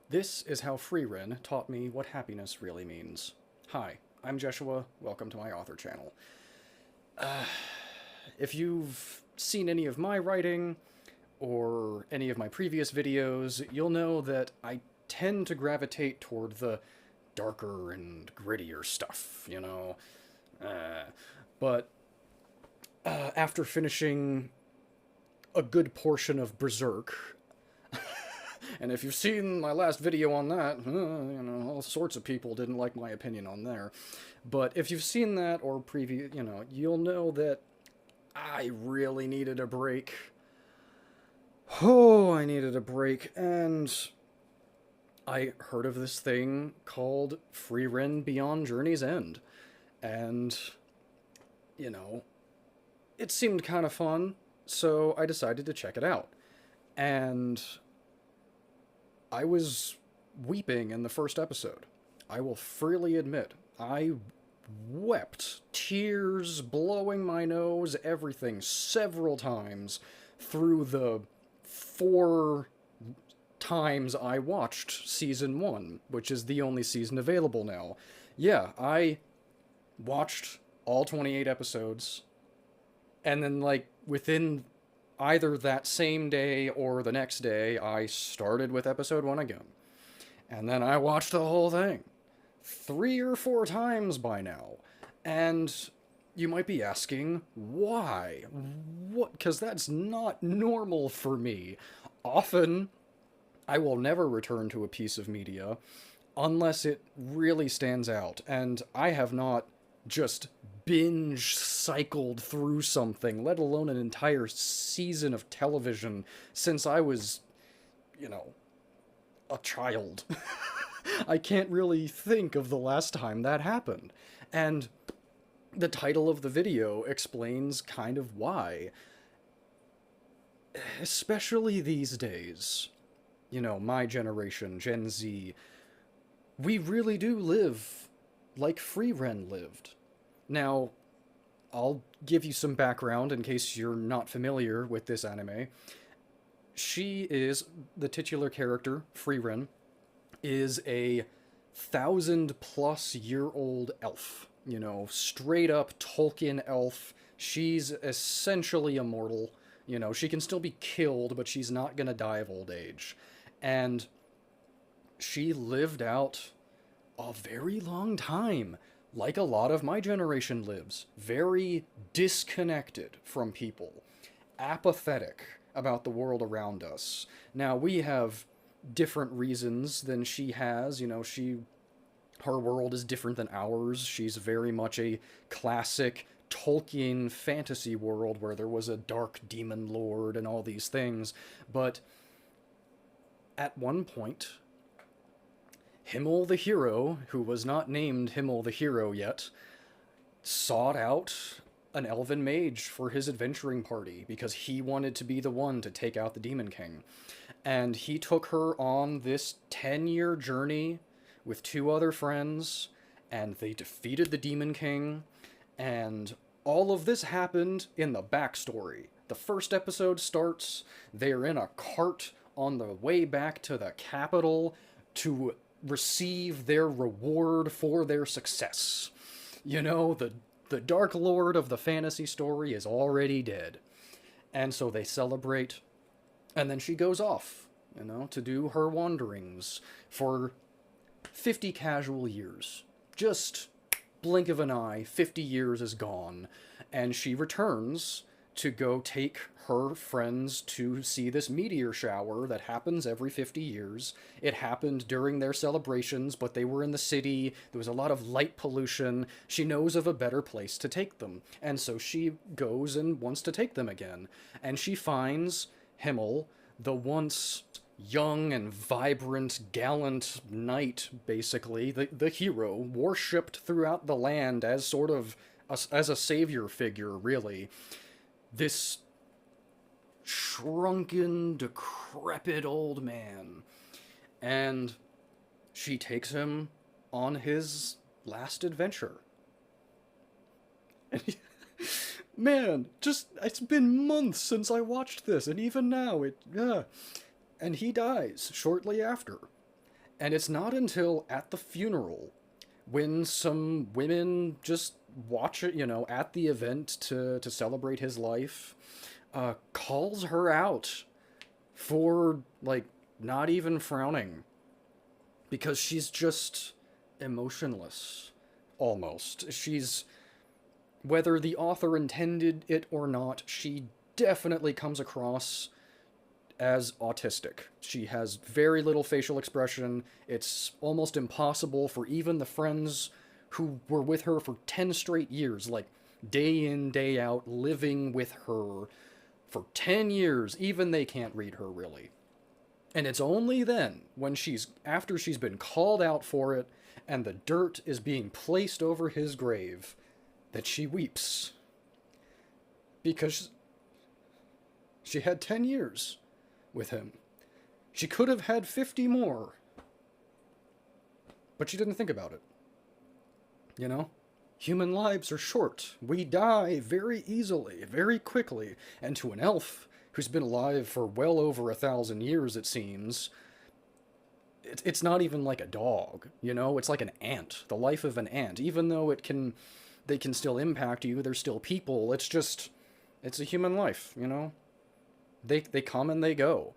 This is how Frieren taught me what happiness really means. Hi, I'm Jeshua. Welcome to my author channel. If you've seen any of my writing or any of my previous videos, you'll know that I tend to gravitate toward the darker and grittier stuff, you know? But after finishing a good portion of Berserk, and if you've seen my last video on that, all sorts of people didn't like my opinion on there. But if you've seen that or preview, you'll know that I really needed a break. Oh, I needed a break, and I heard of this thing called Frieren Beyond Journey's End. And, you know, it seemed kind of fun, so I decided to check it out. And I was weeping in the first episode. I will freely admit, I wept, tears blowing my nose, everything, several times through the 4 times I watched season 1, which is the only season available now. Yeah, I watched all 28 episodes, and then, within either that same day or the next day, I started with episode 1 again. And then I watched the whole thing 3 or 4 times by now. And you might be asking, why? What? Because that's not normal for me. Often, I will never return to a piece of media unless it really stands out. And I have not just binge cycled through something, let alone an entire season of television, since I was, a child. I can't really think of the last time that happened. And the title of the video explains kind of why. Especially these days, my generation, Gen Z, we really do live like Frieren lived. Now, I'll give you some background in case you're not familiar with this anime. She is the titular character, Frieren, is a 1,000-plus-year-old elf. Straight up Tolkien elf. She's essentially immortal. She can still be killed, but she's not gonna die of old age. And she lived out a very long time, like a lot of my generation lives, very disconnected from people, apathetic about the world around us. Now, we have different reasons than she has. Her world is different than ours. She's very much a classic Tolkien fantasy world where there was a dark demon lord and all these things. But at one point, Himmel the hero, who was not named Himmel the hero yet, sought out an elven mage for his adventuring party because he wanted to be the one to take out the Demon King. And he took her on this 10-year journey with 2 other friends, and they defeated the Demon King, and all of this happened in the backstory. The first episode starts, they're in a cart on the way back to the capital to receive their reward for their success. The Dark Lord of the fantasy story is already dead. And so they celebrate, and then she goes off, to do her wanderings for 50 casual years. Just blink of an eye, 50 years is gone, and she returns to go take her friends to see this meteor shower that happens every 50 years. It happened during their celebrations, but they were in the city. There was a lot of light pollution. She knows of a better place to take them, and so she goes and wants to take them again. And she finds Himmel, the once young and vibrant, gallant knight, basically, the hero, worshipped throughout the land as sort of as a savior figure, really. This shrunken, decrepit old man. And she takes him on his last adventure. Man, it's been months since I watched this, and even now, and he dies shortly after. And it's not until at the funeral, when some women just watch it, at the event to celebrate his life, calls her out for, like, not even frowning. Because she's just emotionless, almost. Whether the author intended it or not, she definitely comes across as autistic. She has very little facial expression. It's almost impossible for even the friends who were with her for 10 straight years, like day in, day out, living with her for 10 years, even they can't read her really. And it's only then, after she's been called out for it, and the dirt is being placed over his grave, that she weeps. Because she had 10 years with him. She could have had 50 more. But she didn't think about it. You know? Human lives are short. We die very easily, very quickly. And to an elf who's been alive for well over 1,000 years, it seems, it's not even like a dog, It's like an ant, the life of an ant. Even though they can still impact you, they're still people, it's a human life, They come and they go.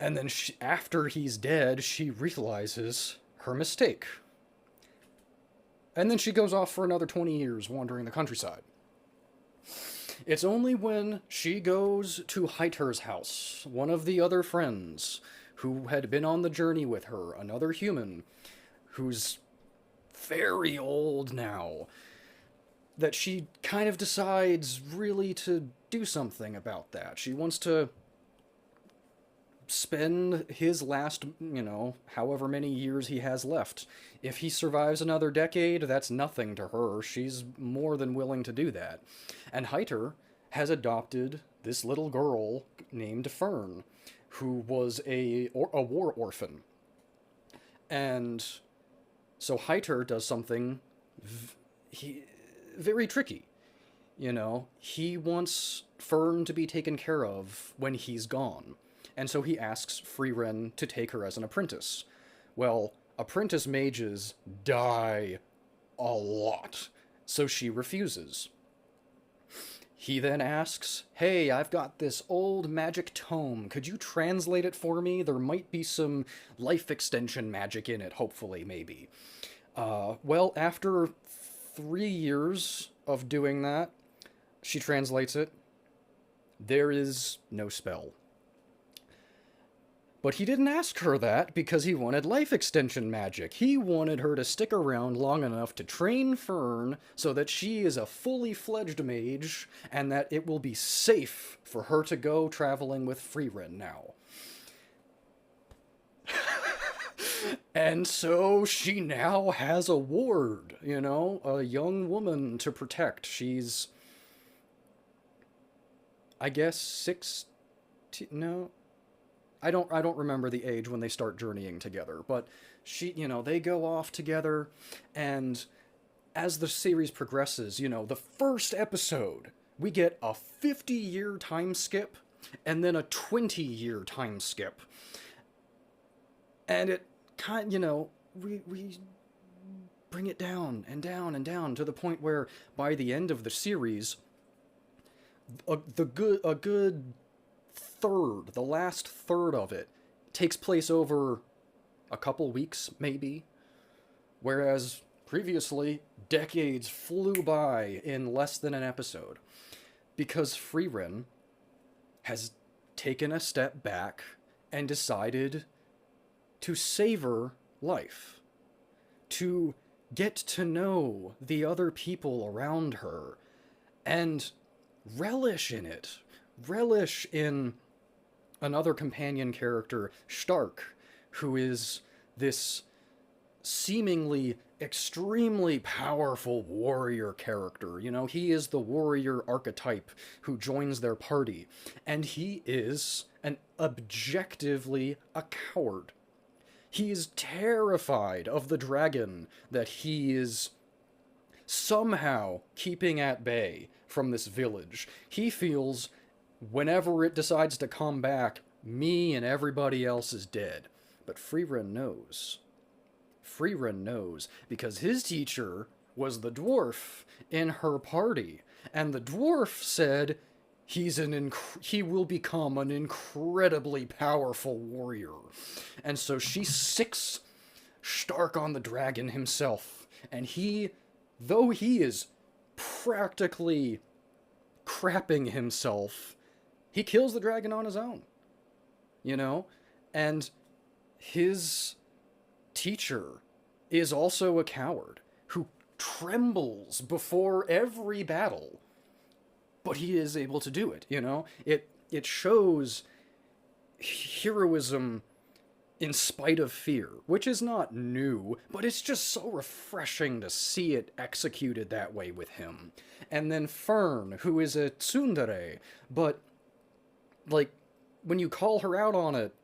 And then after he's dead, she realizes her mistake. And then she goes off for another 20 years wandering the countryside. It's only when she goes to Heiter's house, one of the other friends who had been on the journey with her, another human who's very old now, that she kind of decides really to do something about that. She wants to spend his last, however many years he has left. If he survives another decade, that's nothing to her. She's more than willing to do that. And Heiter has adopted this little girl named Fern, who was a war orphan. And so Heiter does something very tricky. He wants Fern to be taken care of when he's gone. And so he asks Frieren to take her as an apprentice. Well, apprentice mages die a lot, so she refuses. He then asks, "Hey, I've got this old magic tome. Could you translate it for me? There might be some life extension magic in it, hopefully, maybe." Well, after 3 years of doing that, she translates it. There is no spell. But he didn't ask her that because he wanted life extension magic. He wanted her to stick around long enough to train Fern so that she is a fully fledged mage and that it will be safe for her to go traveling with Frieren now. And so she now has a ward, a young woman to protect. She's, I guess, 16, no, I don't remember the age when they start journeying together, but they go off together, and as the series progresses, the first episode, we get a 50-year time skip, and then a 20-year time skip. And it we bring it down and down and down to the point where by the end of the series, a good third, the last third of it, takes place over a couple weeks, maybe. Whereas previously, decades flew by in less than an episode. Because Frieren has taken a step back and decided to savor life. To get to know the other people around her. And relish in it. Relish in another companion character, Stark, who is this seemingly extremely powerful warrior character. He is the warrior archetype who joins their party, and he is objectively a coward. He is terrified of the dragon that he is somehow keeping at bay from this village. He feels whenever it decides to come back, me and everybody else is dead. But Frieren knows. Frieren knows because his teacher was the dwarf in her party, and the dwarf said he will become an incredibly powerful warrior. And so she sicks Stark on the dragon himself, and though he is practically crapping himself, he kills the dragon on his own, you know? And his teacher is also a coward who trembles before every battle, but he is able to do it, you know? It shows heroism in spite of fear, which is not new, but it's just so refreshing to see it executed that way with him. And then Fern, who is a tsundere, but, like, when you call her out on it,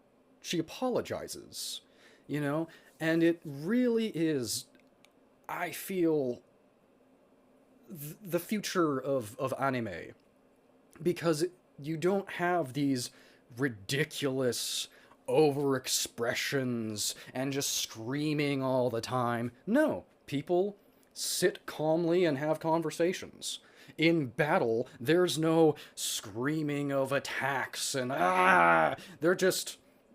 she apologizes, you know? And it really is, I feel, the future of anime. Because you don't have these ridiculous overexpressions and just screaming all the time. No, people sit calmly and have conversations. In battle, there's no screaming of attacks and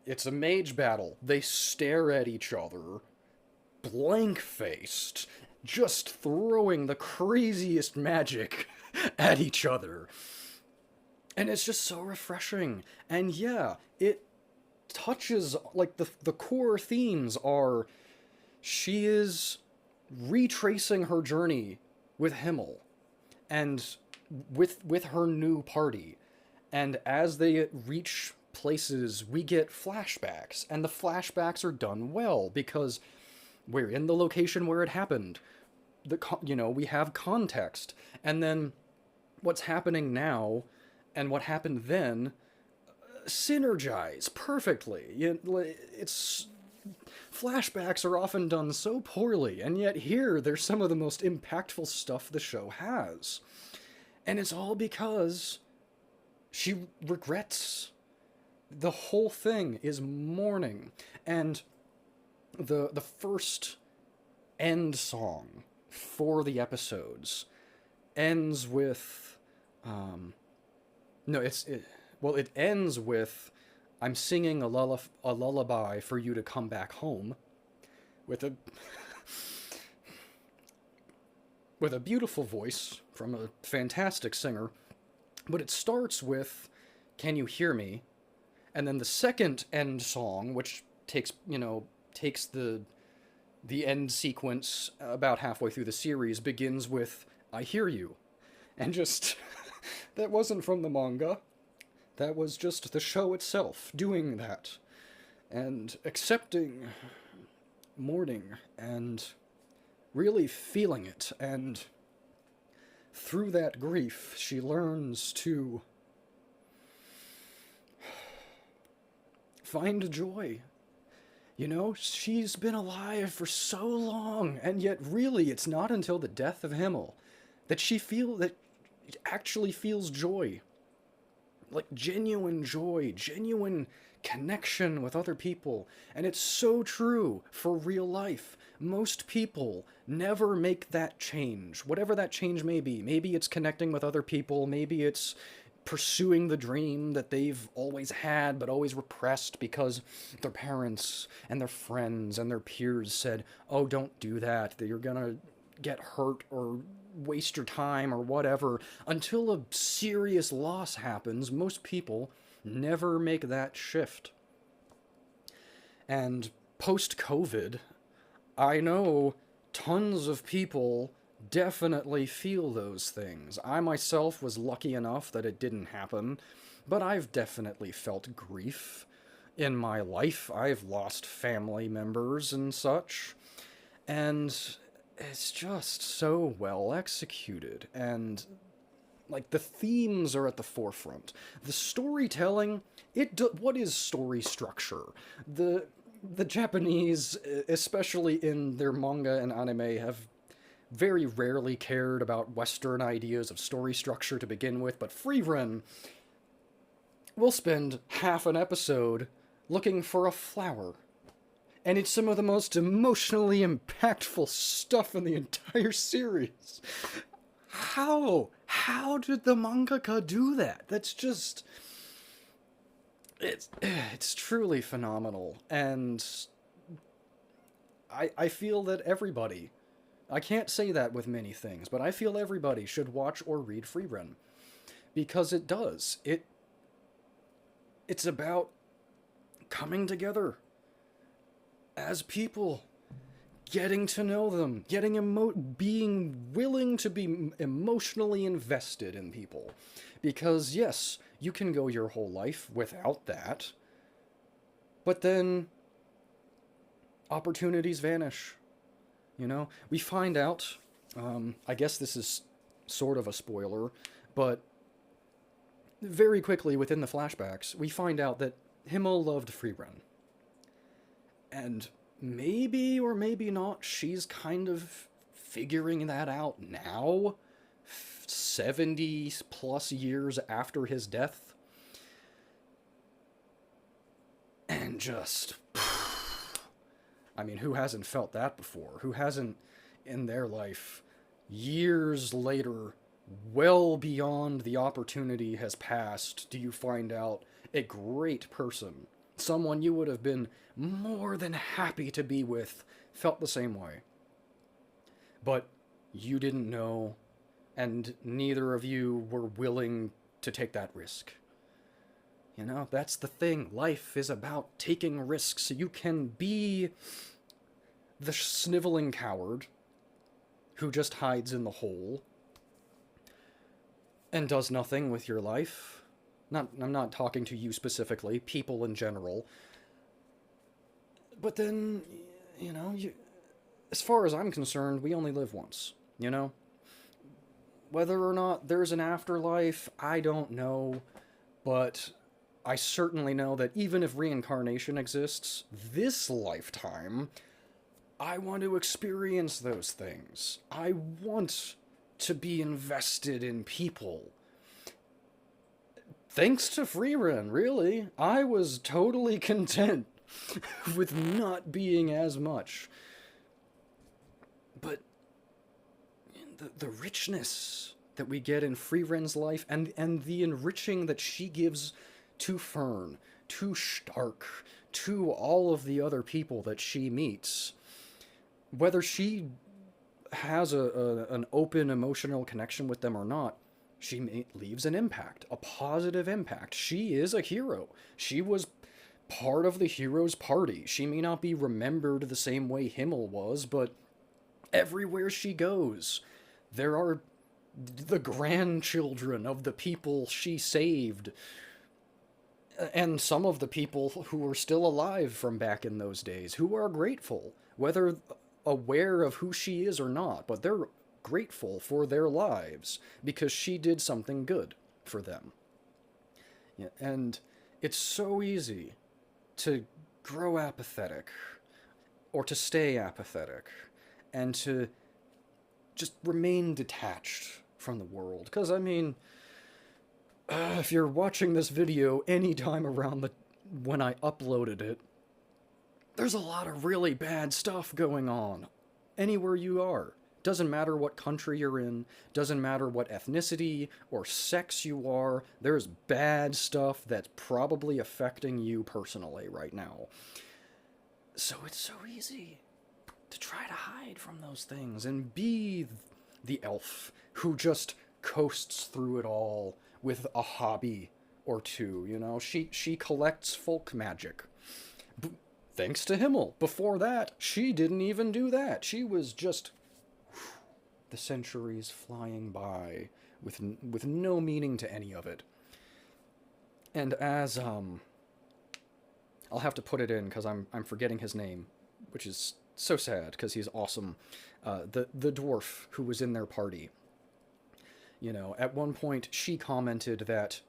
it's a mage battle. They stare at each other, blank-faced, just throwing the craziest magic at each other. And it's just so refreshing. And yeah, it touches, like, the core themes are, she is retracing her journey with Himmel and with her new party. And as they reach places, we get flashbacks, and the flashbacks are done well because we're in the location where it happened. We have context, and then what's happening now and what happened then synergize perfectly. It's flashbacks are often done so poorly, and yet here there's some of the most impactful stuff the show has. And it's all because she regrets. The whole thing is mourning. And the first end song for the episodes ends with it ends with, I'm singing a lullaby for you to come back home, with a beautiful voice from a fantastic singer. But it starts with, can you hear me? And then the second end song, which takes the end sequence about halfway through the series, begins with, I hear you. And just, that wasn't from the manga. That was just the show itself doing that. And accepting mourning and really feeling it. And through that grief, she learns to find joy. You know, she's been alive for so long, and yet really it's not until the death of Himmel that she actually feels joy. Like genuine joy, genuine connection with other people. And it's so true for real life. Most people never make that change, whatever that change may be. Maybe it's connecting with other people, maybe it's pursuing the dream that they've always had but always repressed because their parents and their friends and their peers said, oh, don't do that, that you're gonna get hurt or waste your time or whatever. Until a serious loss happens, most people never make that shift. And post-COVID, I know tons of people definitely feel those things. I myself was lucky enough that it didn't happen, but I've definitely felt grief in my life. I've lost family members and such, and it's just so well executed, and like the themes are at the forefront. The storytelling, what is story structure? The Japanese, especially in their manga and anime, have very rarely cared about Western ideas of story structure to begin with, but Frieren will spend half an episode looking for a flower And it's some of the most emotionally impactful stuff in the entire series. How? How did the mangaka do that? That's just... It's truly phenomenal. And I feel that everybody... I can't say that with many things, but I feel everybody should watch or read Frieren. Because it does. It's about coming together as people, getting to know them, being willing to be emotionally invested in people. Because yes, you can go your whole life without that, but then opportunities vanish. You know, we find out, I guess this is sort of a spoiler, but very quickly within the flashbacks, we find out that Himmel loved Frieren. And maybe or maybe not, she's kind of figuring that out now, 70 plus years after his death. And just... I mean, who hasn't felt that before? Who hasn't, in their life, years later, well beyond the opportunity has passed, do you find out a great person, someone you would have been more than happy to be with, felt the same way. But you didn't know, and neither of you were willing to take that risk. You know, that's the thing. Life is about taking risks. You can be the sniveling coward who just hides in the hole and does nothing with your life. I'm not talking to you specifically, people in general. But then, you know, as far as I'm concerned, we only live once, you know? Whether or not there's an afterlife, I don't know, but I certainly know that even if reincarnation exists, this lifetime, I want to experience those things. I want to be invested in people. Thanks to Frieren, really. I was totally content with not being as much. But the richness that we get in Frieren's life and the enriching that she gives to Fern, to Stark, to all of the other people that she meets, whether she has an open emotional connection with them or not, she leaves an impact, a positive impact. She is a hero. She was part of the hero's party. She may not be remembered the same way Himmel was, but everywhere she goes, there are the grandchildren of the people she saved, and some of the people who are still alive from back in those days, who are grateful, whether aware of who she is or not, but they're grateful for their lives because she did something good for them. Yeah, and it's so easy to grow apathetic or to stay apathetic and to just remain detached from the world. Because, I mean, if you're watching this video anytime around when I uploaded it, there's a lot of really bad stuff going on anywhere you are. Doesn't matter what country you're in, doesn't matter what ethnicity or sex you are, there's bad stuff that's probably affecting you personally right now. So it's so easy to try to hide from those things and be the elf who just coasts through it all with a hobby or two, you know? She collects folk magic. Thanks to Himmel. Before that, she didn't even do that. She was just the centuries flying by with no meaning to any of it. And as I'll have to put it in because I'm forgetting his name, which is so sad because he's awesome. The dwarf who was in their party. You know, at one point she commented that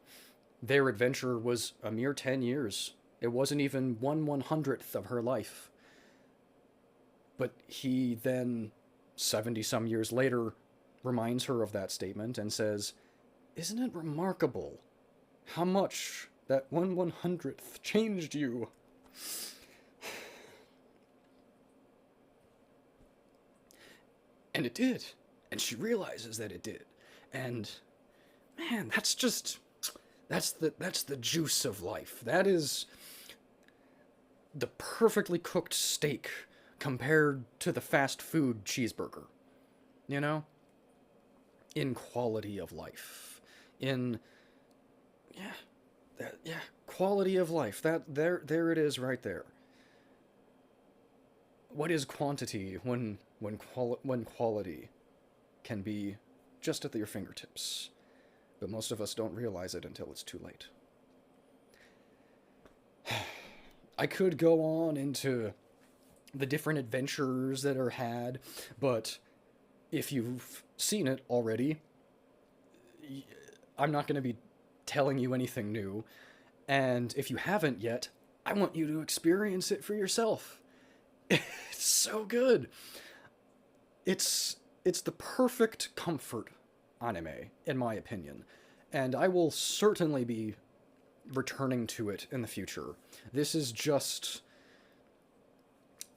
their adventure was a mere 10 years. It wasn't even 1/100th of her life. But he then, 70-some years later, reminds her of that statement and says, "Isn't it remarkable how much that 1/100th changed you?" And it did. And she realizes that it did. And man, that's the juice of life. That is the perfectly cooked steak compared to the fast food cheeseburger. You know? In quality of life. In quality of life. That there it is right there. What is quantity when quality can be just at your fingertips? But most of us don't realize it until it's too late. I could go on into the different adventures that are had, but if you've seen it already, I'm not going to be telling you anything new. And if you haven't yet, I want you to experience it for yourself. It's so good. It's the perfect comfort anime, in my opinion. And I will certainly be returning to it in the future. This is just...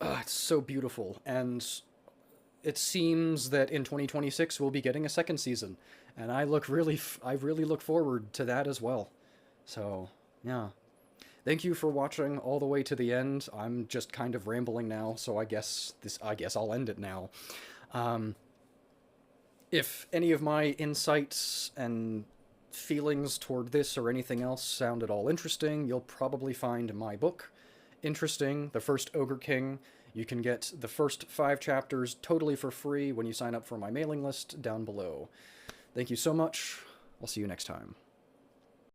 it's so beautiful. And it seems that in 2026 we'll be getting a second season. And I really look forward to that as well. So, yeah. Thank you for watching all the way to the end. I'm just kind of rambling now, so I guess I'll end it now. If any of my insights and feelings toward this or anything else sound at all interesting, you'll probably find my book interesting, The First Ogre King. You can get the first 5 chapters totally for free when you sign up for my mailing list down below. Thank you so much. I'll see you next time.